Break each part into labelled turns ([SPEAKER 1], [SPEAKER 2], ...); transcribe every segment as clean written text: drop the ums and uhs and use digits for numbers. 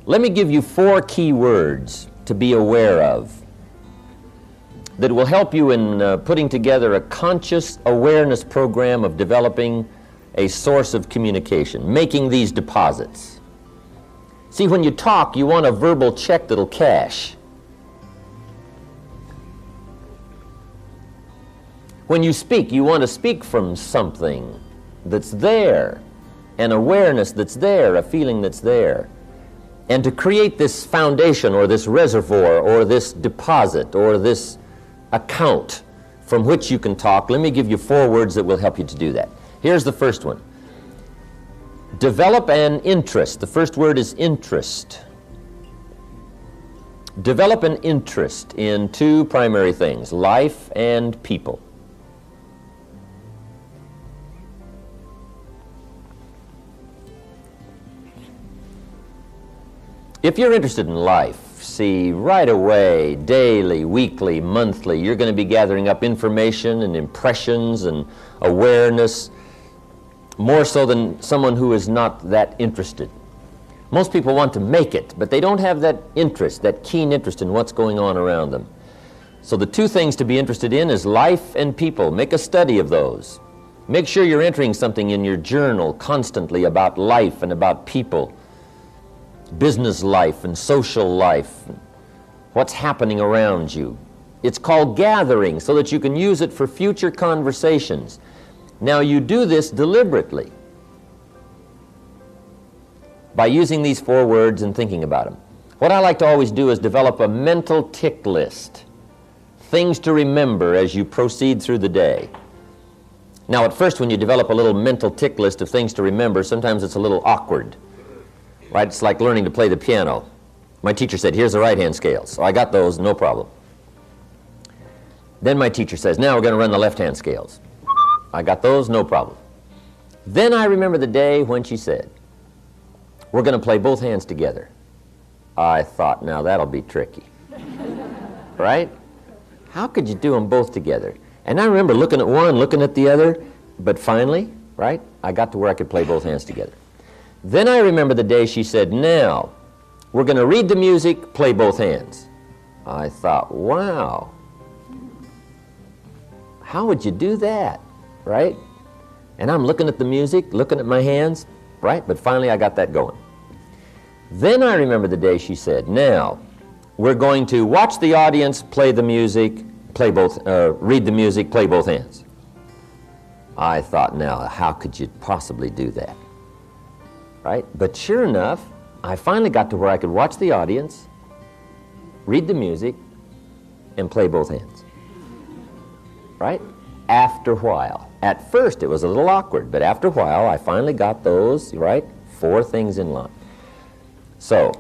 [SPEAKER 1] Let me give you 4 key words to be aware of that will help you in putting together a conscious awareness program of developing a source of communication, making these deposits. See, when you talk, you want a verbal check that'll cash. When you speak, you want to speak from something that's there, an awareness that's there, a feeling that's there. And to create this foundation or this reservoir or this deposit or this account from which you can talk, let me give you 4 words that will help you to do that. Here's the first one. Develop an interest. The first word is interest. Develop an interest in 2 primary things, life and people. If you're interested in life, see, right away, daily, weekly, monthly, you're going to be gathering up information and impressions and awareness, more so than someone who is not that interested. Most people want to make it, but they don't have that interest, that keen interest in what's going on around them. So the 2 things to be interested in is life and people. Make a study of those. Make sure you're entering something in your journal constantly about life and about people. Business life and social life, what's happening around you. It's called gathering so that you can use it for future conversations. Now you do this deliberately by using these 4 words and thinking about them. What I like to always do is develop a mental tick list, things to remember as you proceed through the day. Now at first when you develop a little mental tick list of things to remember, sometimes it's a little awkward. Right? It's like learning to play the piano. My teacher said, here's the right-hand scales. So I got those, no problem. Then my teacher says, now we're going to run the left-hand scales. I got those, no problem. Then I remember the day when she said, we're going to play both hands together. I thought, now that'll be tricky. Right? How could you do them both together? And I remember looking at one, looking at the other, but finally, right, I got to where I could play both hands together. Then I remember the day she said, now, we're going to read the music, play both hands. I thought, wow, how would you do that, right? And I'm looking at the music, looking at my hands, right? But finally I got that going. Then I remember the day she said, now, we're going to watch the audience play the music, read the music, play both hands. I thought, now, how could you possibly do that? Right? But sure enough, I finally got to where I could watch the audience, read the music, and play both hands. Right? After a while. At first it was a little awkward, but after a while I finally got those, right, 4 things in line. So,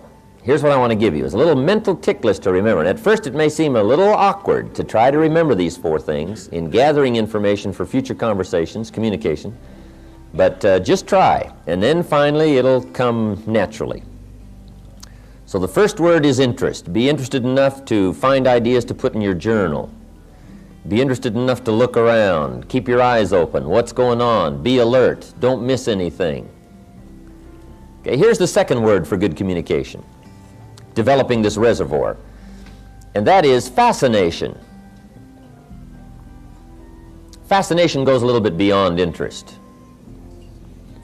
[SPEAKER 1] here's what I want to give you. It's a little mental tick list to remember. And at first it may seem a little awkward to try to remember these 4 things in gathering information for future conversations, communication. But just try, and then finally it'll come naturally. So the first word is interest. Be interested enough to find ideas to put in your journal. Be interested enough to look around. Keep your eyes open. What's going on? Be alert. Don't miss anything. Okay, here's the second word for good communication. Developing this reservoir. And that is fascination. Fascination goes a little bit beyond interest.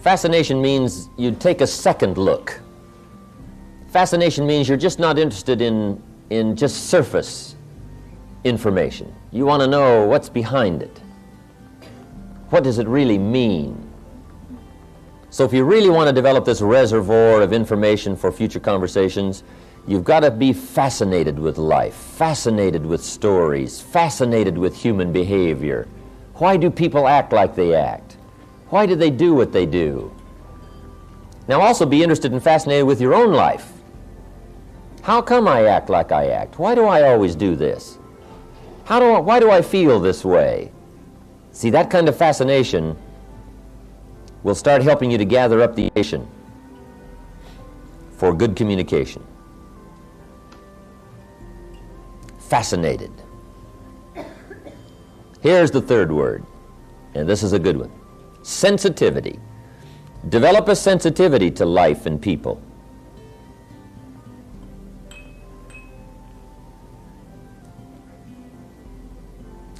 [SPEAKER 1] Fascination means you take a second look. Fascination means you're just not interested in just surface information. You want to know what's behind it. What does it really mean? So if you really want to develop this reservoir of information for future conversations, you've got to be fascinated with life, fascinated with stories, fascinated with human behavior. Why do people act like they act? Why do they do what they do? Now also be interested and fascinated with your own life. How come I act like I act? Why do I always do this? Why do I feel this way? See, that kind of fascination will start helping you to gather up the information for good communication. Fascinated. Here's the third word, and this is a good one. Sensitivity. Develop a sensitivity to life and people.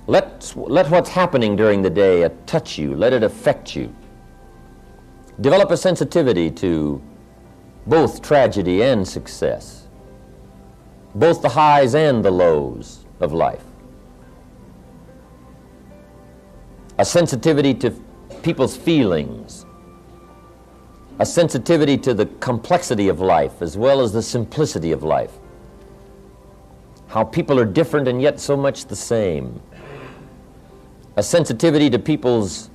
[SPEAKER 1] Let what's happening during the day touch you. Let it affect you. Develop a sensitivity to both tragedy and success, both the highs and the lows of life. A sensitivity to people's feelings, a sensitivity to the complexity of life as well as the simplicity of life. How people are different and yet so much the same. A sensitivity to people's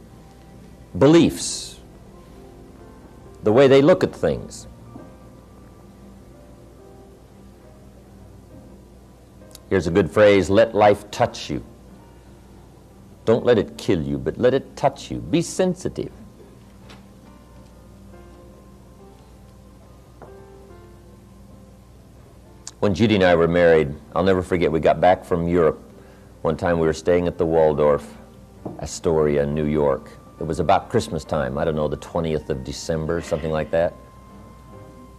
[SPEAKER 1] beliefs, the way they look at things. Here's a good phrase, let life touch you. Don't let it kill you, but let it touch you. Be sensitive. When Judy and I were married, I'll never forget, we got back from Europe. One time we were staying at the Waldorf Astoria in New York. It was about Christmas time, I don't know, the 20th of December, something like that.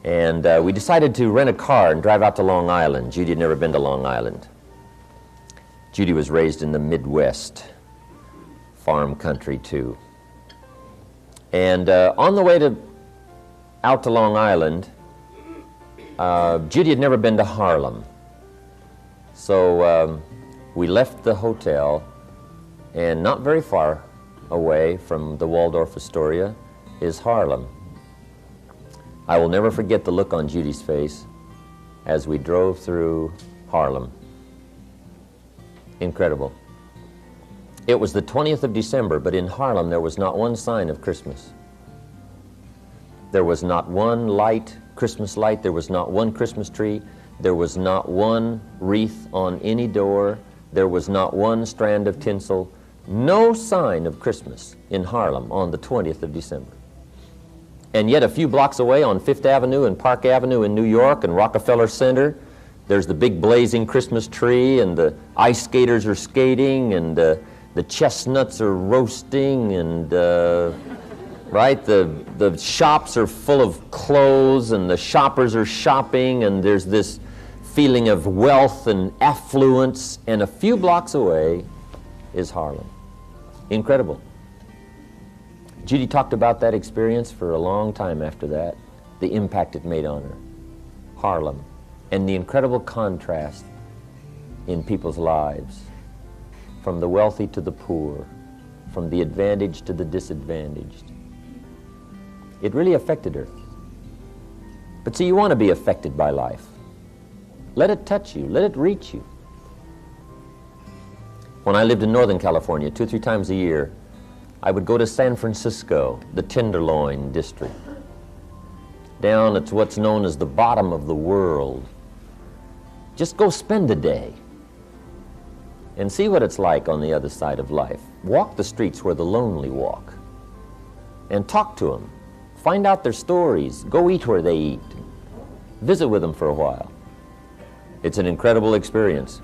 [SPEAKER 1] And we decided to rent a car and drive out to Long Island. Judy had never been to Long Island. Judy was raised in the Midwest, farm country too. And on the way out to Long Island, Judy had never been to Harlem. So we left the hotel, and not very far away from the Waldorf Astoria is Harlem. I will never forget the look on Judy's face as we drove through Harlem. Incredible. It was the 20th of December, but in Harlem there was not one sign of Christmas. There was not one Christmas light, there was not one Christmas tree, there was not one wreath on any door, there was not one strand of tinsel, no sign of Christmas in Harlem on the 20th of December. And yet a few blocks away on Fifth Avenue and Park Avenue in New York and Rockefeller Center, there's the big blazing Christmas tree, and the ice skaters are skating, and the chestnuts are roasting, and right, the shops are full of clothes, and the shoppers are shopping, and there's this feeling of wealth and affluence, and a few blocks away is Harlem. Incredible. Judy talked about that experience for a long time after that, the impact it made on her. Harlem, and the incredible contrast in people's lives, from the wealthy to the poor, from the advantaged to the disadvantaged. It really affected her. But see, you want to be affected by life. Let it touch you, let it reach you. When I lived in Northern California, 2 or 3 times a year, I would go to San Francisco, the Tenderloin district. Down at what's known as the bottom of the world. Just go spend a day and see what it's like on the other side of life. Walk the streets where the lonely walk and talk to them. Find out their stories. Go eat where they eat. Visit with them for a while. It's an incredible experience.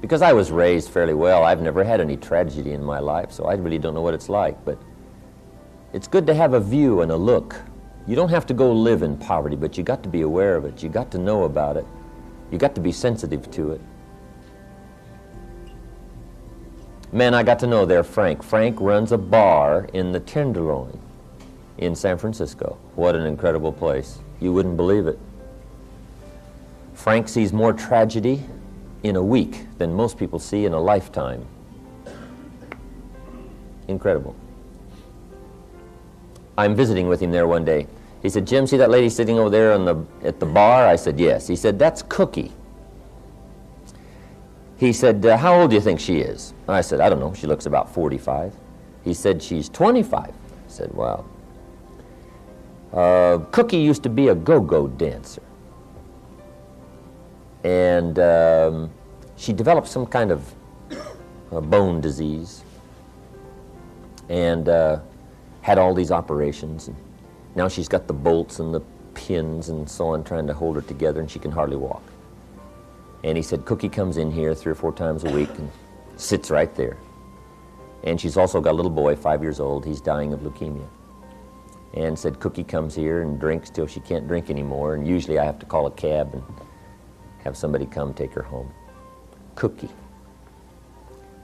[SPEAKER 1] Because I was raised fairly well, I've never had any tragedy in my life, so I really don't know what it's like, but it's good to have a view and a look. You don't have to go live in poverty, but you got to be aware of it. You got to know about it. You got to be sensitive to it. Man, I got to know there Frank. Frank runs a bar in the Tenderloin in San Francisco. What an incredible place. You wouldn't believe it. Frank sees more tragedy in a week than most people see in a lifetime. Incredible. I'm visiting with him there one day. He said, Jim, see that lady sitting over there at the bar? I said, yes. He said, that's Cookie. He said, how old do you think she is? I said, I don't know. She looks about 45. He said, she's 25. I said, wow. Cookie used to be a go-go dancer. And she developed some kind of bone disease and had all these operations. And now she's got the bolts and the pins and so on trying to hold her together, and she can hardly walk. And he said, Cookie comes in here 3 or 4 times a week and sits right there. And she's also got a little boy, 5 years old. He's dying of leukemia. And said, Cookie comes here and drinks till she can't drink anymore, and usually I have to call a cab and have somebody come take her home. Cookie.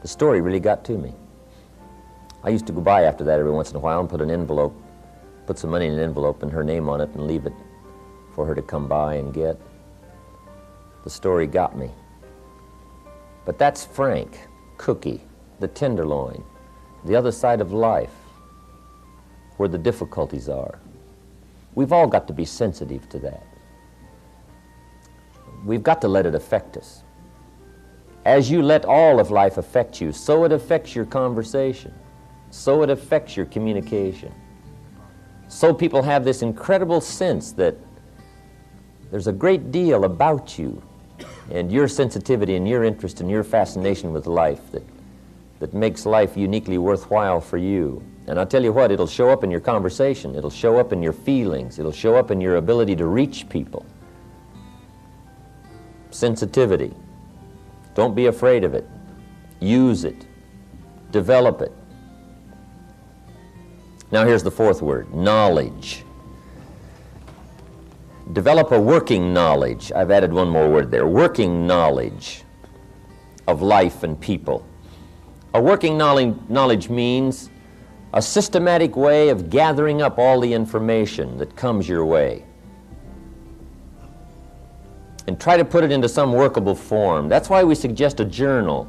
[SPEAKER 1] The story really got to me. I used to go by after that every once in a while and put some money in an envelope and her name on it and leave it for her to come by and get. The story got me. But that's Frank, Cookie, the tenderloin, the other side of life, where the difficulties are. We've all got to be sensitive to that. We've got to let it affect us. As you let all of life affect you, so it affects your conversation, so it affects your communication. So people have this incredible sense that there's a great deal about you and your sensitivity and your interest and your fascination with life that makes life uniquely worthwhile for you. And I'll tell you what, it'll show up in your conversation, it'll show up in your feelings, it'll show up in your ability to reach people. Sensitivity. Don't be afraid of it. Use it. Develop it. Now here's the fourth word, knowledge. Develop a working knowledge. I've added one more word there, working knowledge of life and people. A working knowledge means a systematic way of gathering up all the information that comes your way and try to put it into some workable form. That's why we suggest a journal.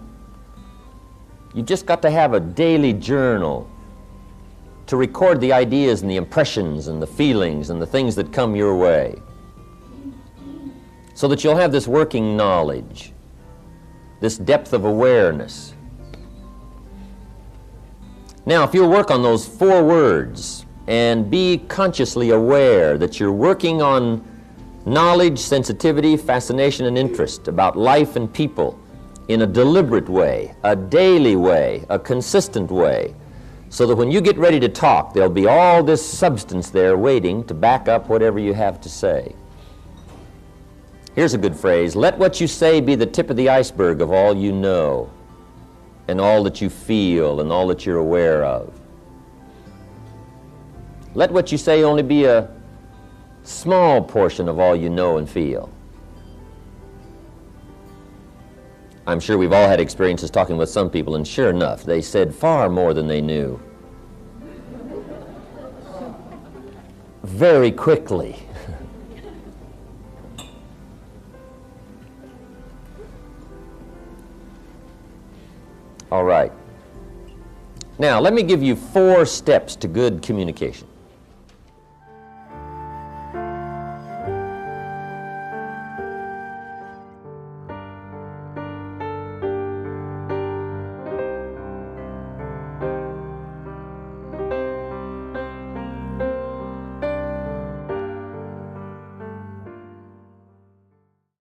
[SPEAKER 1] You've just got to have a daily journal to record the ideas and the impressions and the feelings and the things that come your way, so that you'll have this working knowledge, this depth of awareness. Now, if you'll work on those 4 words and be consciously aware that you're working on knowledge, sensitivity, fascination, and interest about life and people in a deliberate way, a daily way, a consistent way, so that when you get ready to talk, there'll be all this substance there waiting to back up whatever you have to say. Here's a good phrase, let what you say be the tip of the iceberg of all you know and all that you feel and all that you're aware of. Let what you say only be a small portion of all you know and feel. I'm sure we've all had experiences talking with some people, and sure enough, they said far more than they knew. Very quickly. All right. Now, let me give you 4 steps to good communication.